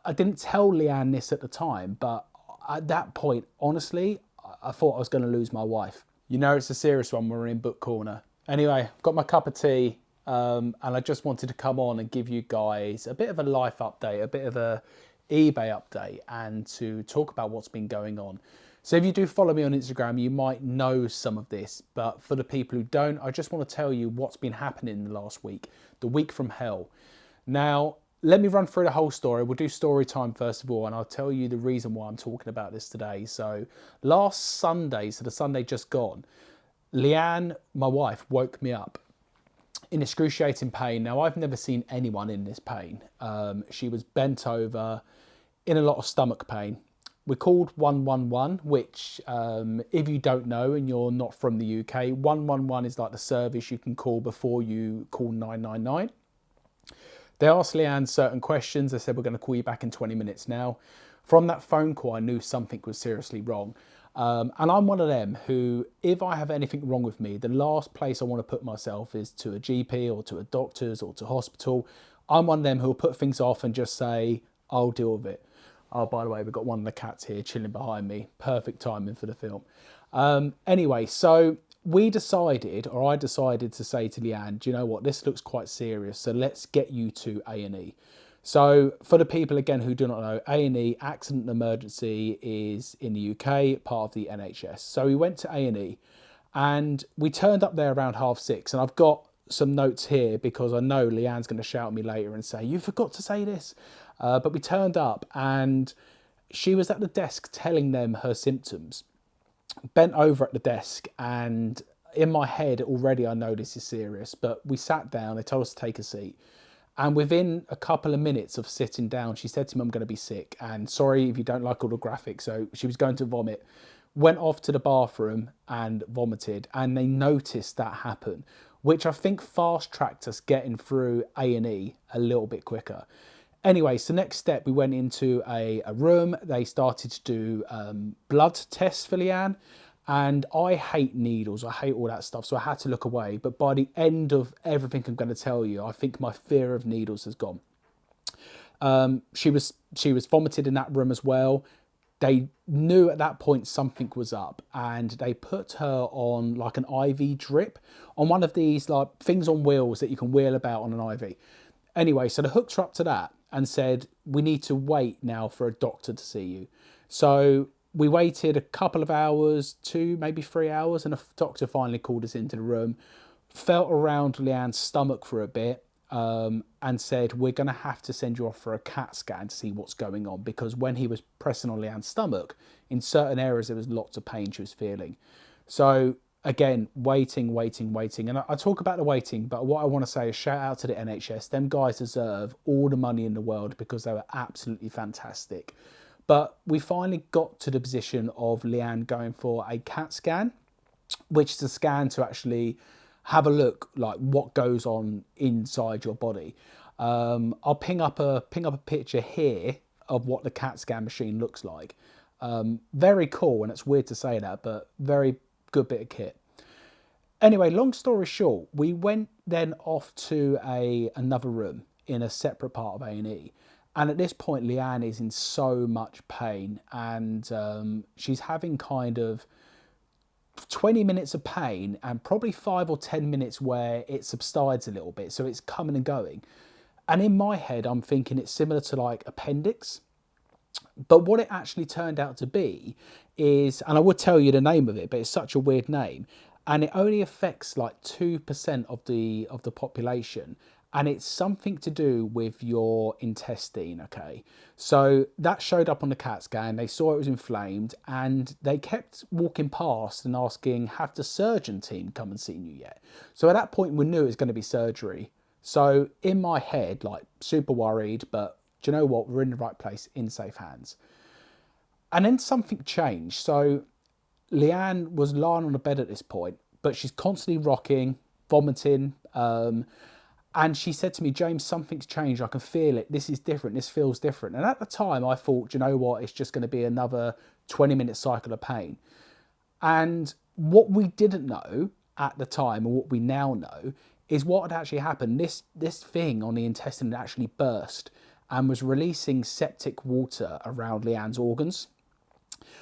I didn't tell Leanne this at the time, but at that point, honestly, I thought I was going to lose my wife. You know, it's a serious one when we're in book corner. Anyway, got my cup of tea, and I just wanted to come on and give you guys a bit of a life update, a bit of a eBay update, and to talk about what's been going on. So if you do follow me on Instagram, you might know some of this, but for the people who don't, I just want to tell you what's been happening in the last week, the week from hell. Now, let me run through the whole story. We'll do story time first of all, and I'll tell you the reason why I'm talking about this today. So last Sunday, so the Sunday just gone, Leanne, my wife, woke me up in excruciating pain. Now, I've never seen anyone in this pain. She was bent over in a lot of stomach pain. We called 111, which, if you don't know and you're not from the UK, 111 is like the service you can call before you call 999. They asked Leanne certain questions. They said, we're going to call you back in 20 minutes now. From that phone call, I knew something was seriously wrong. And I'm one of them who, if I have anything wrong with me, the last place I want to put myself is to a GP or to a doctor's or to hospital. I'm one of them who will put things off and just say, I'll deal with it. Oh, by the way, we've got one of the cats here chilling behind me. Perfect timing for the film. Anyway, so we decided, or I decided to say to Leanne, do you know what, this looks quite serious, so let's get you to A&E. So for the people, again, who do not know, A&E, Accident and Emergency, is in the UK, part of the NHS. So we went to A&E and we turned up there around 6:30. And I've got some notes here because I know Leanne's going to shout at me later and say, you forgot to say this. But we turned up and she was at the desk telling them her symptoms. Bent over at the desk, and in my head already I know this is serious, but we sat down, they told us to take a seat, and within a couple of minutes of sitting down, she said to me, I'm going to be sick, and sorry if you don't like all the graphics. So she was going to vomit, went off to the bathroom and vomited, and they noticed that happen, which I think fast tracked us getting through A&E a little bit quicker. Anyway, so next step, we went into a room. They started to do blood tests for Leanne. And I hate needles. I hate all that stuff. So I had to look away. But by the end of everything I'm going to tell you, I think my fear of needles has gone. She was vomited in that room as well. They knew at that point something was up, and they put her on like an IV drip on one of these like things on wheels that you can wheel about on an IV. Anyway, so they hooked her up to that and said, we need to wait now for a doctor to see you. So we waited a couple of hours, 2, maybe 3 hours, and a doctor finally called us into the room, felt around Leanne's stomach for a bit, and said, we're going to have to send you off for a CAT scan to see what's going on, because when he was pressing on Leanne's stomach, in certain areas there was lots of pain she was feeling. So again, waiting. And I talk about the waiting, but what I want to say is shout out to the NHS. Them guys deserve all the money in the world because they were absolutely fantastic. But we finally got to the position of Leanne going for a CAT scan, which is a scan to actually have a look like what goes on inside your body. I'll ping up a picture here of what the CAT scan machine looks like. Very cool, and it's weird to say that, but very good bit of kit. Anyway, long story short, we went then off to another room in a separate part of A&E. And at this point, Leanne is in so much pain, and she's having kind of 20 minutes of pain and probably 5 or 10 minutes where it subsides a little bit. So it's coming and going. And in my head, I'm thinking it's similar to like appendix. But what it actually turned out to be is, and I would tell you the name of it, but it's such a weird name, and it only affects like 2% of the population, and it's something to do with your intestine. Okay, so that showed up on the CAT scan. They saw it was inflamed, and they kept walking past and asking, have the surgeon team come and seen you yet? So at that point we knew it was going to be surgery. So in my head, like super worried, but do you know what, we're in the right place, in safe hands. And then something changed. So Leanne was lying on the bed at this point, but she's constantly rocking, vomiting, and she said to me, James, something's changed. I can feel it. This is different. This feels different. And at the time I thought, do you know what, it's just going to be another 20-minute cycle of pain. And what we didn't know at the time, and what we now know, is what had actually happened. This thing on the intestine had actually burst, and was releasing septic water around Leanne's organs.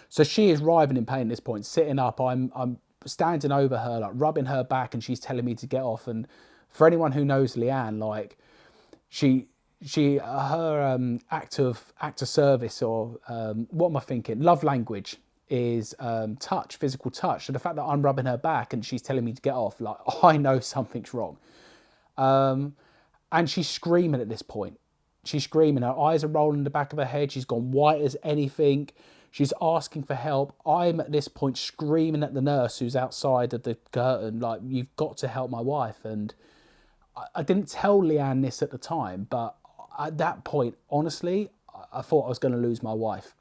So she is writhing in pain at this point, sitting up. I'm standing over her, like rubbing her back, and she's telling me to get off. And for anyone who knows Leanne, like her act of service, or what am I thinking? Love language is touch, physical touch. So the fact that I'm rubbing her back and she's telling me to get off, like I know something's wrong. And she's screaming at this point. She's screaming. Her eyes are rolling in the back of her head. She's gone white as anything. She's asking for help. I'm at this point screaming at the nurse who's outside of the curtain, like, you've got to help my wife. And I didn't tell Leanne this at the time, but at that point, honestly, I thought I was going to lose my wife.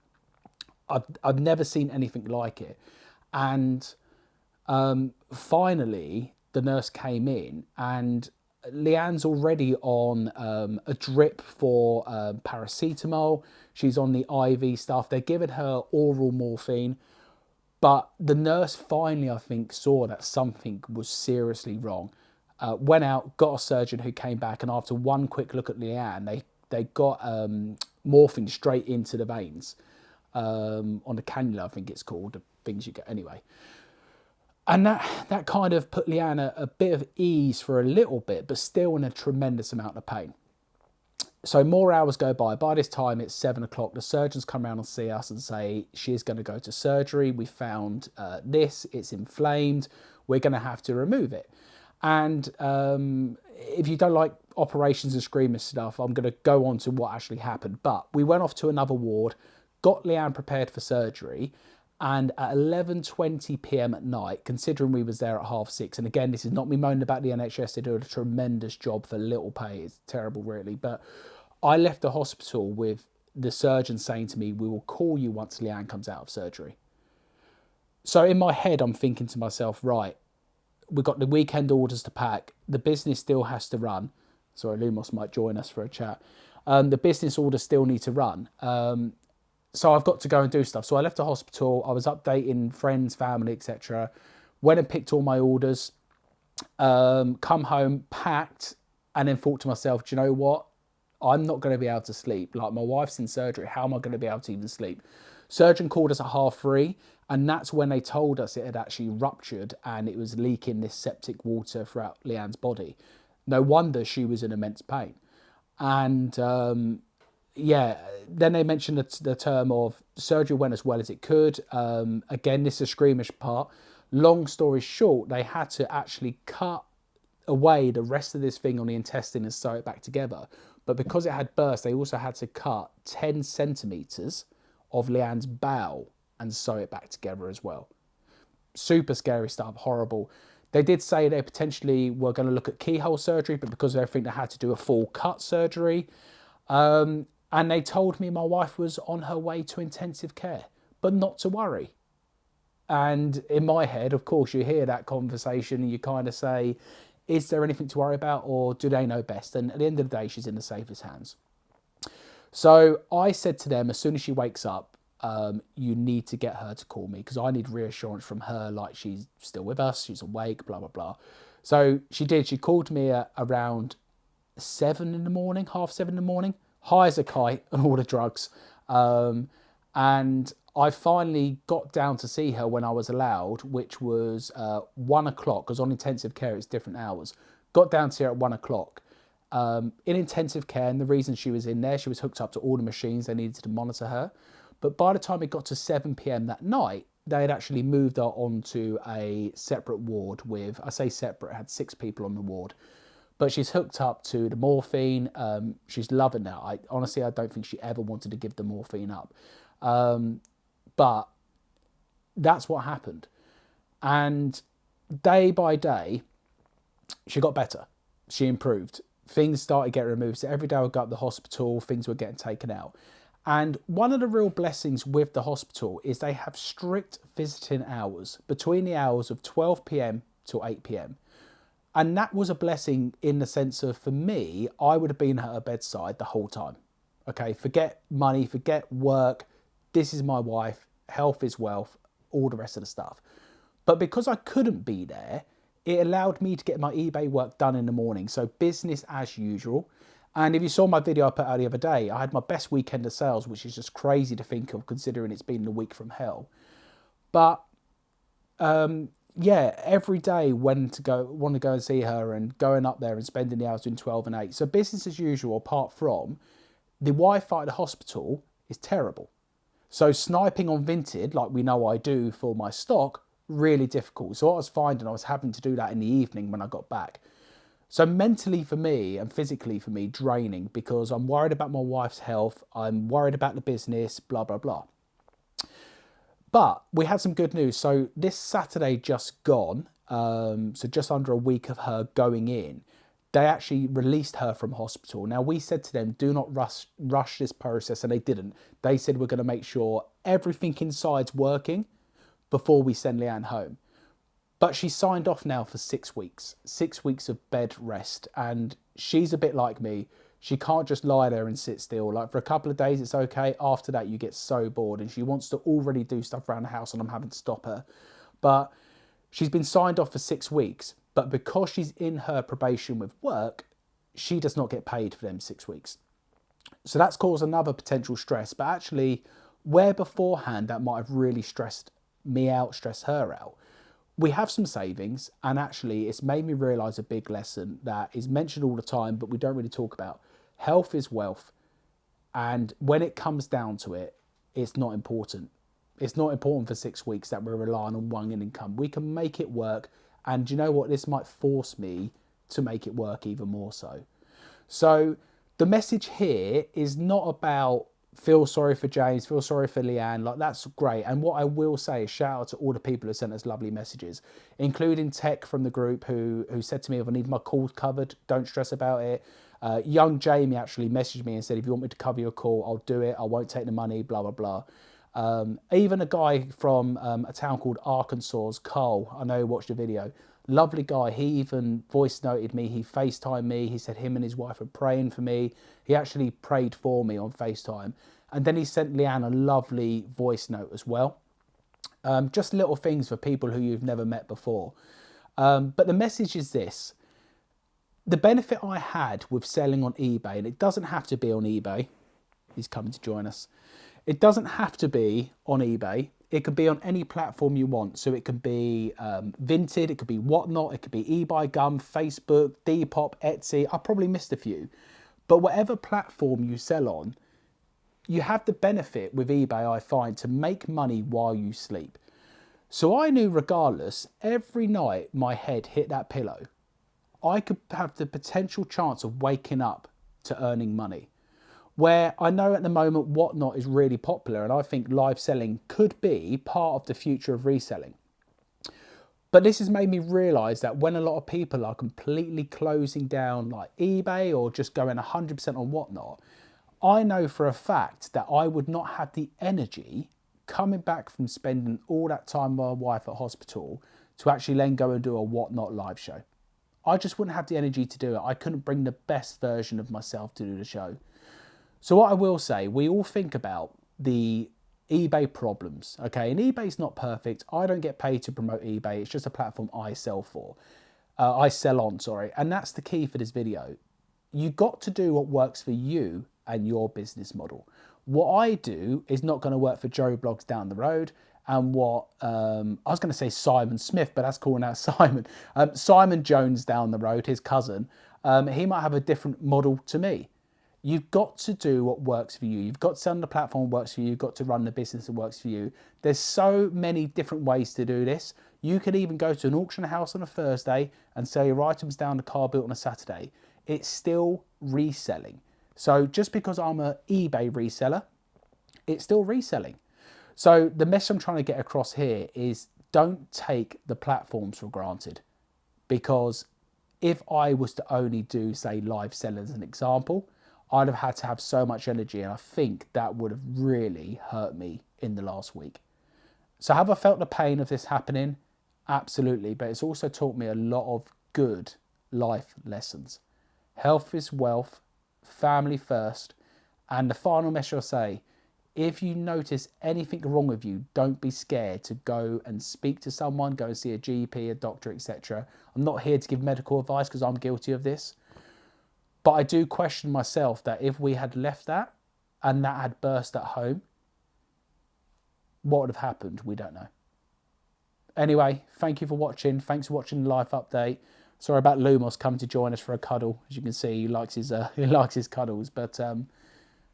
I've never seen anything like it. And finally, the nurse came in, and Leanne's already on a drip for paracetamol. She's on the IV stuff. They're giving her oral morphine. But the nurse finally, I think, saw that something was seriously wrong. Went out, got a surgeon who came back, and after one quick look at Leanne, they got morphine straight into the veins on the cannula, I think it's called, the things you get anyway. And that kind of put Leanne a bit of ease for a little bit, but still in a tremendous amount of pain. So more hours go by. By this time, it's 7 o'clock. The surgeons come around and see us and say, she's going to go to surgery. We found this, it's inflamed. We're going to have to remove it. And if you don't like operations and screaming stuff, I'm going to go on to what actually happened. But we went off to another ward, got Leanne prepared for surgery. And at 11:20 p.m. at night, considering we was there at 6:30, and again, this is not me moaning about the NHS, they do a tremendous job for little pay, it's terrible really, but I left the hospital with the surgeon saying to me, we will call you once Leanne comes out of surgery. So in my head, I'm thinking to myself, right, we've got the weekend orders to pack, the business still has to run. Sorry, Lumos might join us for a chat. The business orders still need to run. So I've got to go and do stuff. So I left the hospital. I was updating friends, family, etc. Went and picked all my orders. Come home, packed, and then thought to myself, do you know what? I'm not going to be able to sleep. Like, my wife's in surgery. How am I going to be able to even sleep? Surgeon called us at 3:30, and that's when they told us it had actually ruptured and it was leaking this septic water throughout Leanne's body. No wonder she was in immense pain. And yeah, then they mentioned the term of surgery went as well as it could. Again, this is a squeamish part. Long story short, they had to actually cut away the rest of this thing on the intestine and sew it back together. But because it had burst, they also had to cut 10 centimetres of Leanne's bowel and sew it back together as well. Super scary stuff, horrible. They did say they potentially were going to look at keyhole surgery, but because of everything, they had to do a full cut surgery. And they told me my wife was on her way to intensive care, but not to worry. And in my head, of course, you hear that conversation and you kind of say, is there anything to worry about, or do they know best? And at the end of the day, she's in the safest hands. So I said to them, as soon as she wakes up, you need to get her to call me, because I need reassurance from her, like she's still with us, she's awake, blah, blah, blah. So she did. She called me at around 7 in the morning, 7:30 in the morning, high as a kite and all the drugs. And I finally got down to see her when I was allowed, which was 1 o'clock, because on intensive care it's different hours. Got down to see her at 1 o'clock. In intensive care, and the reason she was in there, she was hooked up to all the machines, they needed to monitor her. But by the time it got to 7 p.m. that night, they had actually moved her onto a separate ward with, I say separate, it had 6 people on the ward. But she's hooked up to the morphine. She's loving that. Honestly, I don't think she ever wanted to give the morphine up. But that's what happened. And day by day, she got better. She improved. Things started getting removed. So every day I would go up to the hospital, things were getting taken out. And one of the real blessings with the hospital is they have strict visiting hours between the hours of 12 p.m. till 8 p.m. And that was a blessing in the sense of, for me, I would have been at her bedside the whole time. Okay, forget money, forget work. This is my wife. Health is wealth, all the rest of the stuff. But because I couldn't be there, it allowed me to get my eBay work done in the morning. So business as usual. And if you saw my video I put out the other day, I had my best weekend of sales, which is just crazy to think of considering it's been a week from hell. But yeah, every day want to go and see her and going up there and spending the hours doing 12 and 8. So business as usual, apart from the Wi-Fi at the hospital is terrible. So sniping on Vinted, like we know I do for my stock, really difficult. So what I was finding, I was having to do that in the evening when I got back. So mentally for me and physically for me, draining, because I'm worried about my wife's health. I'm worried about the business, blah, blah, blah. But we had some good news. So this Saturday just gone, so just under a week of her going in, they actually released her from hospital. Now, we said to them, do not rush this process, and they didn't. They said, we're going to make sure everything inside's working before we send Leanne home. But she's signed off now for 6 weeks, 6 weeks of bed rest. And she's a bit like me. She can't just lie there and sit still. Like for a couple of days, it's okay. After that, you get so bored and she wants to already do stuff around the house and I'm having to stop her. But she's been signed off for 6 weeks. But because she's in her probation with work, she does not get paid for them 6 weeks. So that's caused another potential stress. But actually, where beforehand that might have really stressed me out, stressed her out, we have some savings, and actually it's made me realise a big lesson that is mentioned all the time, but we don't really talk about. Health is wealth. And when it comes down to it, it's not important. It's not important for 6 weeks that we're relying on one income. We can make it work. And you know what? This might force me to make it work even more so. So the message here is not about feel sorry for James, feel sorry for Leanne, like that's great. And what I will say is shout out to all the people who sent us lovely messages, including Tech from the group who said to me, if I need my calls covered, don't stress about it. Young Jamie actually messaged me and said, if you want me to cover your call, I'll do it. I won't take the money, blah, blah, blah. Even a guy from a town called Arkansas, Carl, I know he watched the video. Lovely guy. He even voice noted me. He FaceTimed me. He said him and his wife were praying for me. He actually prayed for me on FaceTime. And then he sent Leanne a lovely voice note as well. Just little things for people who you've never met before. But the message is this. The benefit I had with selling on eBay, and it doesn't have to be on eBay. He's coming to join us. It doesn't have to be on eBay. It could be on any platform you want. So it could be Vinted, it could be Whatnot, it could be eBuyGum, Facebook, Depop, Etsy. I probably missed a few. But whatever platform you sell on, you have the benefit with eBay, I find, to make money while you sleep. So I knew regardless, every night my head hit that pillow, I could have the potential chance of waking up to earning money. Where I know at the moment Whatnot is really popular, and I think live selling could be part of the future of reselling. But this has made me realise that when a lot of people are completely closing down like eBay or just going 100% on Whatnot, I know for a fact that I would not have the energy coming back from spending all that time with my wife at hospital to actually then go and do a Whatnot live show. I just wouldn't have the energy to do it. I couldn't bring the best version of myself to do the show. So what I will say, we all think about the eBay problems, okay? And eBay's not perfect. I don't get paid to promote eBay. It's just a platform I sell on, sorry. And that's the key for this video. You got to do what works for you and your business model. What I do is not going to work for Joe Blogs down the road. And what, I was going to say Simon Smith, but that's calling out Simon. Simon Jones down the road, his cousin, he might have a different model to me. You've got to do what works for you. You've got to sell on the platform that works for you. You've got to run the business that works for you. There's so many different ways to do this. You could even go to an auction house on a Thursday and sell your items down the car built on a Saturday. It's still reselling. So just because I'm an eBay reseller, it's still reselling. So the message I'm trying to get across here is don't take the platforms for granted. Because if I was to only do, say, live selling as an example, I'd have had to have so much energy, and I think that would have really hurt me in the last week. So have I felt the pain of this happening? Absolutely, but it's also taught me a lot of good life lessons. Health is wealth, family first, and the final message I'll say, if you notice anything wrong with you, don't be scared to go and speak to someone, go and see a GP, a doctor, etc. I'm not here to give medical advice because I'm guilty of this. But I do question myself that if we had left that and that had burst at home, what would have happened? We don't know. Anyway, thank you for watching. Thanks for watching the life update. Sorry about Lumos coming to join us for a cuddle. As you can see, he likes his cuddles. But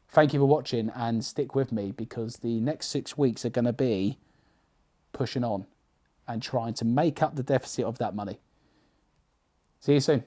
thank you for watching, and stick with me, because the next 6 weeks are going to be pushing on and trying to make up the deficit of that money. See you soon.